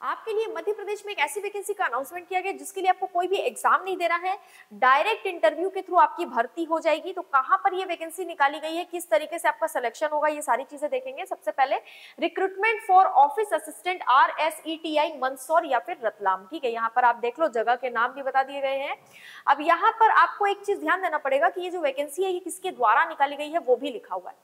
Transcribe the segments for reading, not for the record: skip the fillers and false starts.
आपके लिए मध्य प्रदेश में एक ऐसी वैकेंसी का अनाउंसमेंट किया गया जिसके लिए आपको कोई भी एग्जाम नहीं देना है, डायरेक्ट इंटरव्यू के थ्रू आपकी भर्ती हो जाएगी। तो कहां पर ये वैकेंसी निकाली गई है, किस तरीके से आपका सिलेक्शन होगा, ये सारी चीजें देखेंगे। सबसे पहले recruitment for office assistant RSETI Mandsaur या फिर रतलाम। ठीक है, यहाँ पर आप देख लो, जगह के नाम भी बता दिए गए हैं। अब यहाँ पर आपको एक चीज ध्यान देना पड़ेगा कि ये जो वैकेंसी है ये किसके द्वारा निकाली गई है वो भी लिखा हुआ है।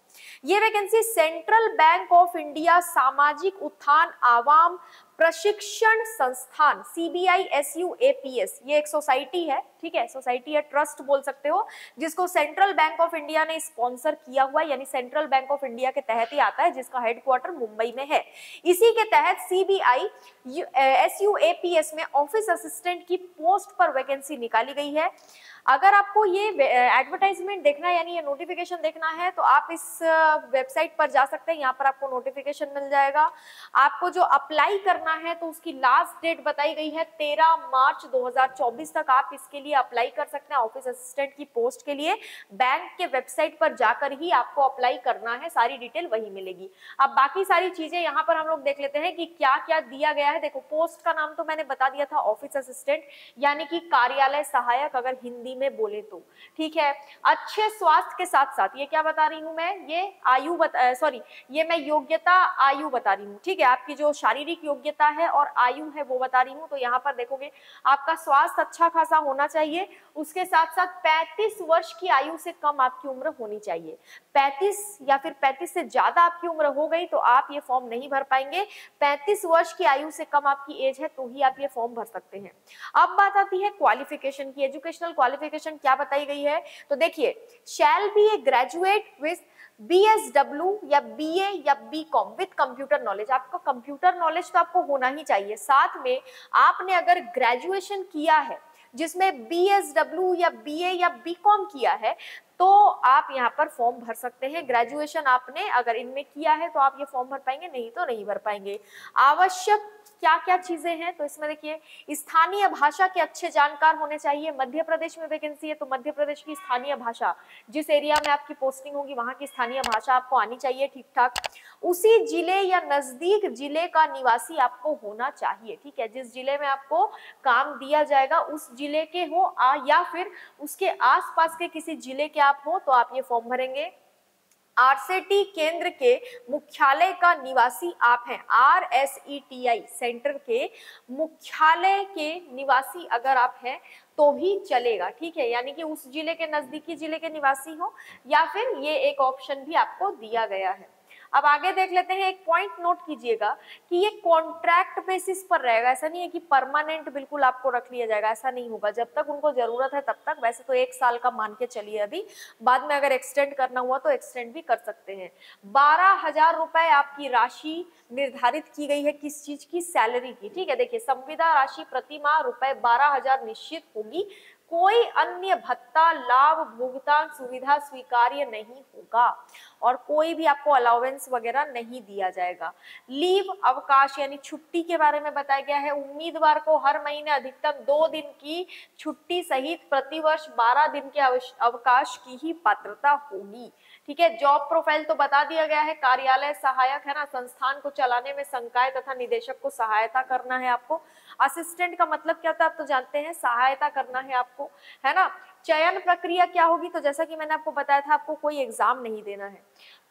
ये vacancy central bank of India सामाजिक उत्थान आवाम प्रशिक्षण संस्थान CBISUAPS, ये एक सोसाइटी है। ठीक है, सोसाइटी है, ट्रस्ट बोल सकते हो, जिसको सेंट्रल बैंक ऑफ इंडिया ने स्पॉन्सर किया हुआ है, यानी सेंट्रल बैंक ऑफ इंडिया के तहत ही आता है, जिसका हेडक्वार्टर मुंबई में है। इसी के तहत CBISUAPS में ऑफिस असिस्टेंट की पोस्ट पर वैकेंसी निकाली गई है। अगर आपको ये एडवर्टाइजमेंट देखना है, यानी ये नोटिफिकेशन देखना है, तो आप इस वेबसाइट पर जा सकते हैं। यहाँ पर आपको नोटिफिकेशन मिल जाएगा। आपको जो अप्लाई करना है तो उसकी लास्ट डेट बताई गई है 13 मार्च 2024 तक आप इसके लिए अप्लाई कर सकते हैं। ऑफिस असिस्टेंट की पोस्ट के लिए बैंक के वेबसाइट पर जाकर ही आपको अप्लाई करना है, सारी डिटेल वही मिलेगी। अब बाकी सारी चीजें यहाँ पर हम लोग देख लेते हैं कि क्या क्या दिया गया है। देखो, पोस्ट का नाम तो मैंने बता दिया था, ऑफिस असिस्टेंट, यानी कि कार्यालय सहायक अगर हिंदी में बोले तो। ठीक है, अच्छे स्वास्थ्य के साथ साथ ये क्या बता रही हूं मैं, ये आयु ये मैं योग्यता आयु बता रही हूँ। ठीक है, आपकी जो शारीरिक योग्यता है और आयु है वो बता रही हूँ। तो यहाँ पर देखोगे आपका स्वास्थ्य अच्छा खासा होना चाहिए, उसके साथ साथ 35 वर्ष की आयु से कम आपकी उम्र होनी चाहिए। 35 या फिर 35 से ज्यादा आपकी उम्र हो गई तो आप ये फॉर्म नहीं भर पाएंगे। 35 वर्ष की आयु से कम आपकी एज है तो ही आप ये फॉर्म भर सकते हैं। अब बात आती है क्वालिफिकेशन की। एजुकेशनल क्वालिफिकेशन क्या बताई गई है, तो देखिए, shall be A graduate with BSW या BA या BCom विद कंप्यूटर नॉलेज। आपका कंप्यूटर नॉलेज तो आपको होना ही चाहिए, साथ में आपने अगर ग्रेजुएशन किया है जिसमें BSW या BA या BCom किया है तो आप यहाँ पर फॉर्म भर सकते हैं। ग्रेजुएशन आपने अगर इनमें किया है तो आप ये फॉर्म भर पाएंगे, नहीं तो नहीं भर पाएंगे। आवश्यक क्या क्या चीजें हैं, तो इसमें देखिए, स्थानीय भाषा के अच्छे जानकार होने चाहिए। मध्य प्रदेश में वैकेंसी है तो मध्य प्रदेश की स्थानीय भाषा, जिस एरिया में आपकी पोस्टिंग होगी वहां की स्थानीय भाषा आपको आनी चाहिए ठीक ठाक। उसी जिले या नजदीक जिले का निवासी आपको होना चाहिए। ठीक है, जिस जिले में आपको काम दिया जाएगा उस जिले के हो या फिर उसके आसपास के किसी जिले के आप हो तो आप ये फॉर्म भरेंगे। RCT केंद्र के मुख्यालय का निवासी आप हैं, RSETI सेंटर के मुख्यालय के निवासी अगर आप हैं तो भी चलेगा। ठीक है, यानी कि उस जिले के नजदीकी जिले के निवासी हो, या फिर ये एक ऑप्शन भी आपको दिया गया है। अब आगे देख लेते हैं, एक पॉइंट नोट कीजिएगा कि ये कॉन्ट्रैक्ट बेसिस पर रहेगा। ऐसा नहीं है कि परमानेंट बिल्कुल आपको रख लिया जाएगा, ऐसा नहीं होगा। जब तक उनको जरूरत है तब तक, वैसे तो 1 साल का मान के चलिए, अभी बाद में अगर एक्सटेंड करना हुआ तो एक्सटेंड भी कर सकते हैं। 12,000 रुपए आपकी राशि निर्धारित की गई है, किस चीज की, सैलरी की। ठीक है, देखिए, संविदा राशि प्रति माह रुपए 12,000 निश्चित होगी। कोई अन्य भत्ता लाभ भुगतान सुविधा स्वीकार्य नहीं होगा और कोई भी आपको अलाउंस वगैरह नहीं दिया जाएगा। लीव अवकाश यानी छुट्टी के बारे में बताया गया है। उम्मीदवार को हर महीने अधिकतम 2 दिन की छुट्टी सहित प्रतिवर्ष 12 दिन के अवकाश की ही पात्रता होगी। ठीक है, जॉब प्रोफाइल तो बता दिया गया है। कार्यालय सहायक है ना, संस्थान को चलाने में संकाय तथा निदेशक को सहायता करना है आपको। असिस्टेंट का मतलब क्या होता है आप तो जानते हैं, सहायता करना है आपको, है ना। चयन प्रक्रिया क्या होगी, तो जैसा कि मैंने आपको बताया था, आपको कोई एग्जाम नहीं देना है।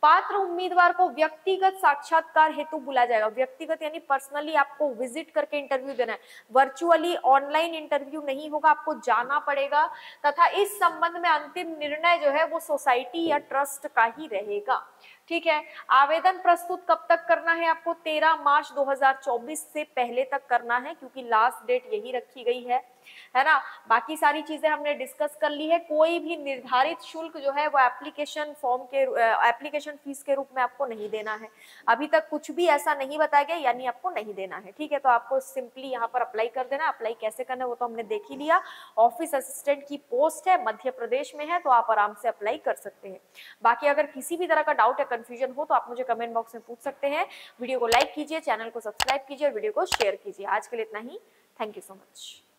पात्र उम्मीदवार को व्यक्तिगत साक्षात्कार हेतु बुलाया जाएगा। व्यक्तिगत यानी पर्सनली आपको विजिट करके इंटरव्यू देना है, वर्चुअली ऑनलाइन इंटरव्यू नहीं होगा, आपको जाना पड़ेगा। तथा इस संबंध में अंतिम निर्णय जो है वो सोसाइटी या ट्रस्ट का ही रहेगा। ठीक है, आवेदन प्रस्तुत कब तक करना है आपको, 13 मार्च 2024 से पहले तक करना है, क्योंकि लास्ट डेट यही रखी गई है ना। बाकी सारी चीजें हमने डिस्कस कर ली है। कोई भी निर्धारित शुल्क जो है वो एप्लीकेशन फॉर्म के एप्लीकेशन फीस के रूप में आपको नहीं देना है। अभी तक कुछ भी ऐसा नहीं बताया गया, यानी आपको नहीं देना है। ठीक है, तो आपको सिंपली यहाँ पर अप्लाई कर देना। अप्लाई कैसे करना है वो तो हमने देख ही लिया। ऑफिस असिस्टेंट की पोस्ट है, मध्य प्रदेश में है, तो आप आराम से अप्लाई कर सकते हैं। बाकी अगर किसी भी तरह का डाउट या कंफ्यूजन हो तो आप मुझे कमेंट बॉक्स में पूछ सकते हैं। वीडियो को लाइक कीजिए, चैनल को सब्सक्राइब कीजिए और वीडियो को शेयर कीजिए। आज के लिए इतना ही। Thank you so much.